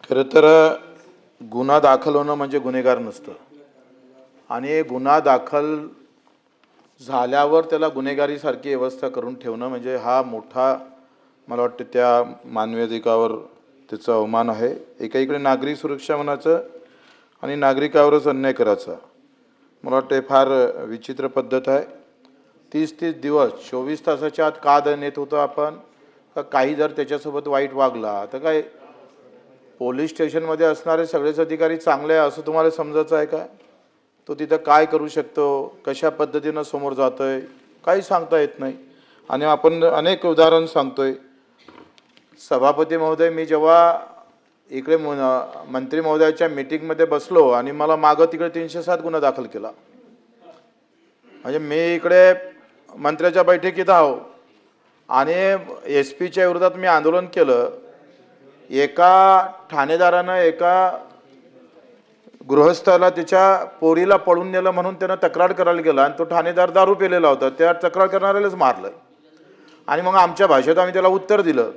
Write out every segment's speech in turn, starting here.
खरं तर गुन्हा दाखल होणं म्हणजे गुन्हेगार नसतं आणि गुन्हा दाखल झाल्यावर त्याला गुन्हेगारीसारखी व्यवस्था करून ठेवणं म्हणजे हा मोठा मला वाटतं त्या मानवी अधिकारावर त्याचा अवमान आहे। एकीकडे नागरी सुरक्षा म्हणायचं आणि नागरिकावरच अन्याय करायचा मला वाटतं फार विचित्र पद्धत आहे। 30-30 दिवस 24 तासाच्या आत का नेत होतो आपण का काही जर त्याच्यासोबत वाईट वागला तर काय पोलीस स्टेशनमध्ये असणारे सगळेच अधिकारी चांगले आहे असं तुम्हाला समजायचं आहे का? तो तिथं काय करू शकतो, कशा पद्धतीनं समोर जातोय काही सांगता येत नाही। आणि आपण अनेक उदाहरण सांगतोय। सभापती महोदय, मी जेव्हा इकडे मंत्री महोदयाच्या मीटिंगमध्ये बसलो आणि मला मागं तिकडे 307 गुन्हा दाखल केला। म्हणजे मी इकडे मंत्र्याच्या बैठकीत आहो आणि SP च्या विरोधात मी आंदोलन केलं। एका ठाणेदारानं एका गृहस्थाला त्याच्या पोरीला पळून नेलं म्हणून त्यानं तक्रार करायला गेला आणि तो ठाणेदार दारू पिलेला होता, त्या तक्रार करणाऱ्यालाच मारलं आणि मग आमच्या भाषेत आम्ही त्याला उत्तर दिलं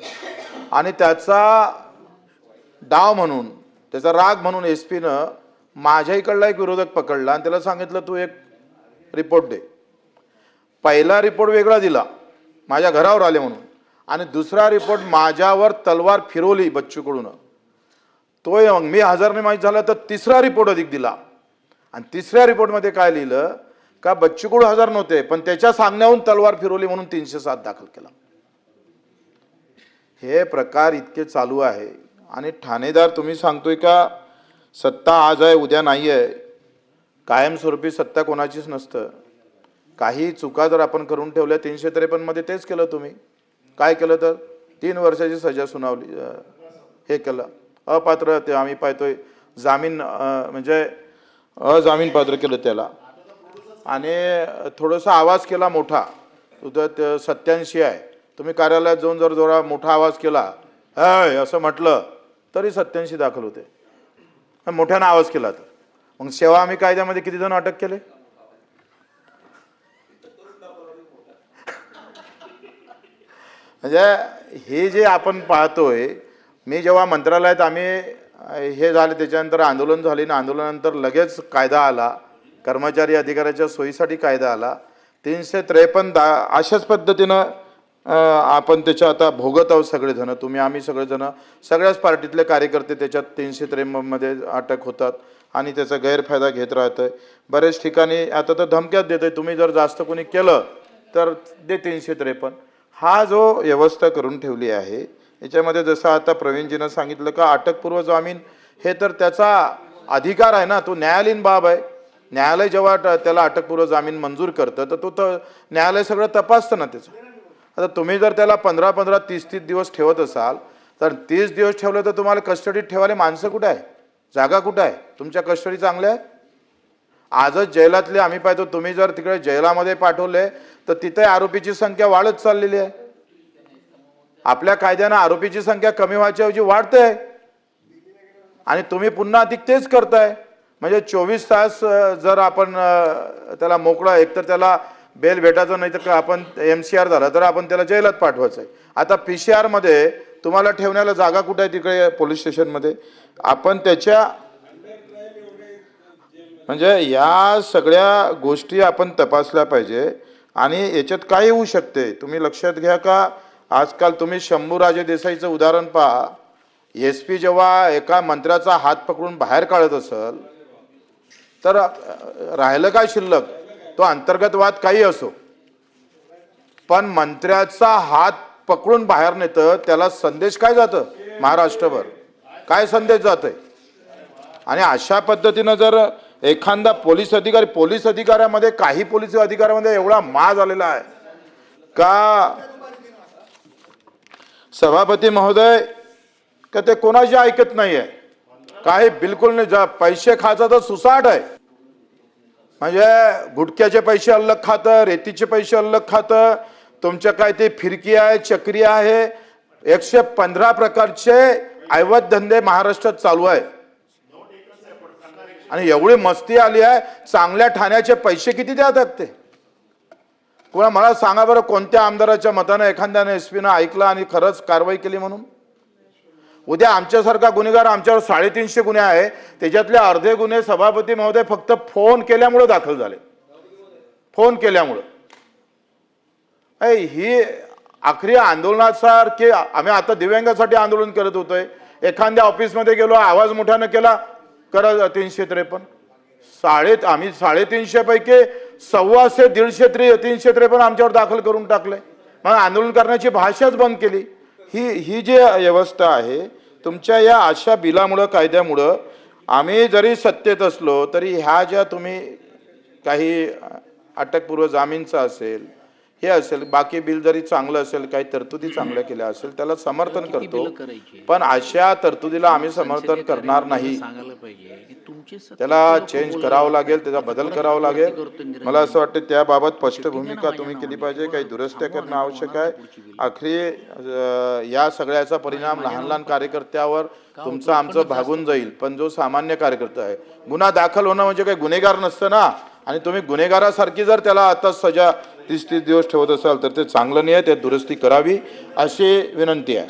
आणि त्याचा डाव म्हणून त्याचा राग म्हणून SP नं माझ्या इकडला एक विरोधक पकडला आणि त्याला सांगितलं तू एक रिपोर्ट दे। पहिला रिपोर्ट वेगळा दिला माझ्या घरावर आले म्हणून आणि दुसरा रिपोर्ट माझ्यावर तलवार फिरवली बच्चू कडून, तो मी हजर नाही माहीत झाला तर तिसरा रिपोर्ट अधिक दिला आणि तिसऱ्या रिपोर्टमध्ये काय लिहिलं का बच्चू कडू हजर नव्हते पण त्याच्या सांगण्याहून तलवार फिरवली म्हणून 307 दाखल केला। हे प्रकार इतके चालू आहे आणि ठाणेदार तुम्ही सांगतोय का सत्ता आज आहे उद्या नाही आहे, कायमस्वरूपी सत्ता कोणाचीच नसतं। काही चुका जर आपण करून ठेवल्या 353 मध्ये तेच केलं तुम्ही काय केलं तर 3 वर्षाची सजा सुनावली, हे केलं अपात्र ते आम्ही पाहतोय जामीन म्हणजे अजामीन पात्र केलं त्याला आणि थोडासा आवाज केला मोठा तुझं 87 आहे तुम्ही कार्यालयात जाऊन जर जोरा मोठा आवाज केला हाय असं म्हटलं तरी 87 दाखल होते, मोठ्यानं आवाज केला तर मग सेवा आम्ही कायद्यामध्ये किती जण अटक केले? म्हणजे हे जे आपण पाहतोय, मी जेव्हा मंत्रालयात आम्ही हे झाले त्याच्यानंतर आंदोलन झाले ना आंदोलनानंतर लगेच कायदा आला, कर्मचारी अधिकाऱ्याच्या सोयीसाठी कायदा आला 353 अशाच पद्धतीनं आपण त्याच्या आता भोगत आहोत सगळेजण, तुम्ही आम्ही सगळेजण सगळ्याच पार्टीतले कार्यकर्ते त्याच्यात 353 मध्ये अटक होतात आणि त्याचा गैरफायदा घेत राहतोय। बरेच ठिकाणी आता तर धमक्यात देतोय तुम्ही जर जास्त कोणी केलं तर दे 353। हा जो व्यवस्था करून ठेवली आहे याच्यामध्ये जसं आता प्रवीणजीनं सांगितलं का अटकपूर्व जामीन हे तर त्याचा अधिकार आहे ना, तो न्यायालयीन बाब आहे। न्यायालय जेव्हा त्याला अटकपूर्व जामीन मंजूर करतं तर तो तर न्यायालय सगळं तपासतं ना त्याचं। आता तुम्ही जर त्याला 15-15 30-30 दिवस ठेवत असाल तर 30 दिवस ठेवलं तर तुम्हाला कस्टडीत ठेवायला माणसं कुठं आहे, जागा कुठं आहे, तुमच्या कस्टडी चांगल्या आहे? आजच जेलातले आम्ही पाहतो तुम्ही जर तिकडे जेलामध्ये पाठवले तर तिथे आरोपीची संख्या वाढत चाललेली आहे। आपल्या कायद्यानं आरोपीची संख्या कमी व्हायच्या ऐवजी वाढते आणि तुम्ही पुन्हा अधिक तेच करताय। म्हणजे 24 तास जर आपण त्याला मोकळा एकतर त्याला बेल भेटायचं नाही तर आपण MCR झाला तर आपण त्याला जेलात पाठवायचं आहे। आता PCR मध्ये तुम्हाला ठेवण्याला जागा कुठे आहे तिकडे पोलीस स्टेशनमध्ये आपण त्याच्या म्हणजे या सगळ्या गोष्टी आपण तपासल्या पाहिजे आणि याच्यात काय होऊ शकते तुम्ही लक्षात घ्या का आजकाल तुम्ही शंभूराजे देसाईचं उदाहरण पहा, SP जेव्हा एका मंत्र्याचा हात पकडून बाहेर काढत असेल तर राहिलं काय शिल्लक, तो अंतर्गत वाद काही असो पण मंत्र्याचा हात पकडून बाहेर नेतं त्याला संदेश काय जातं महाराष्ट्रभर, काय संदेश जातोय? आणि अशा पद्धतीनं जर एखादा पोलीस अधिकाऱ्यामध्ये काही पोलीस अधिकाऱ्यामध्ये एवढा माज आलेला आहे का सभापती महोदय का ते कोणाशी ऐकत नाहीये, काही बिलकुल नाही, पैसे खायचा तर सुसाट आहे। म्हणजे गुटख्याचे पैसे अलग खातं, रेतीचे पैसे अलग खातं, तुमच्या काय ते फिरकी आहे चक्री आहे, 115 प्रकारचे अवैध धंदे महाराष्ट्रात चालू आहे आणि एवढी मस्ती आली आहे। चांगल्या ठाण्याचे पैसे किती देतात ते कोणा मला सांगा बरं, कोणत्या आमदाराच्या मताने एखाद्याने SP नं ऐकलं आणि खरंच कारवाई केली म्हणून? उद्या आमच्यासारखा गुन्हेगार आमच्यावर 350 गुन्हे आहे, त्याच्यातले अर्धे गुन्हे सभापती महोदय फक्त फोन केल्यामुळे दाखल झाले, फोन केल्यामुळं. ही आखरी आंदोलनासारखे आम्ही आता दिव्यांगासाठी आंदोलन करत होतोय. एखाद्या ऑफिसमध्ये गेलो, आवाज मोठ्यानं केला, करा 353. आम्ही 350 पैकी 125 353 आमच्यावर दाखल करून टाकले. मग आंदोलन करण्याची भाषाच बंद केली. ही जी व्यवस्था आहे तुमच्या या अशा बिलामुळं, कायद्यामुळं, आम्ही जरी सत्तेत असलो तरी ह्या ज्या तुम्ही काही अटकपूर्व जामीनचा असेल, हे असेल, बाकी बिल जरी चांगलं असेल, काही तरतुदी चांगल्या केल्या असेल, त्याला समर्थन करतो. पण अशा तरतुदीला आम्ही समर्थन करणार नाही. त्याला चेंज करावं लागेल, त्याचा बदल करावा लागेल. मला असं वाटतं त्याबाबत स्पष्ट भूमिका तुम्ही केली पाहिजे. काही दुरुस्त्या करणं आवश्यक आहे. आखरी या सगळ्याचा परिणाम लहान लहान कार्यकर्त्यावर तुमचं आमचं भागून जाईल, पण जो सामान्य कार्यकर्ता आहे, गुन्हा दाखल होणं म्हणजे काही गुन्हेगार नसतं ना. आणि तुम्ही गुन्हेगारासारखी जर त्याला आता सजा 30-30 दिवस ठेवत असाल तर ते चांगलं नाही आहे. ते दुरुस्ती करावी अशी विनंती आहे.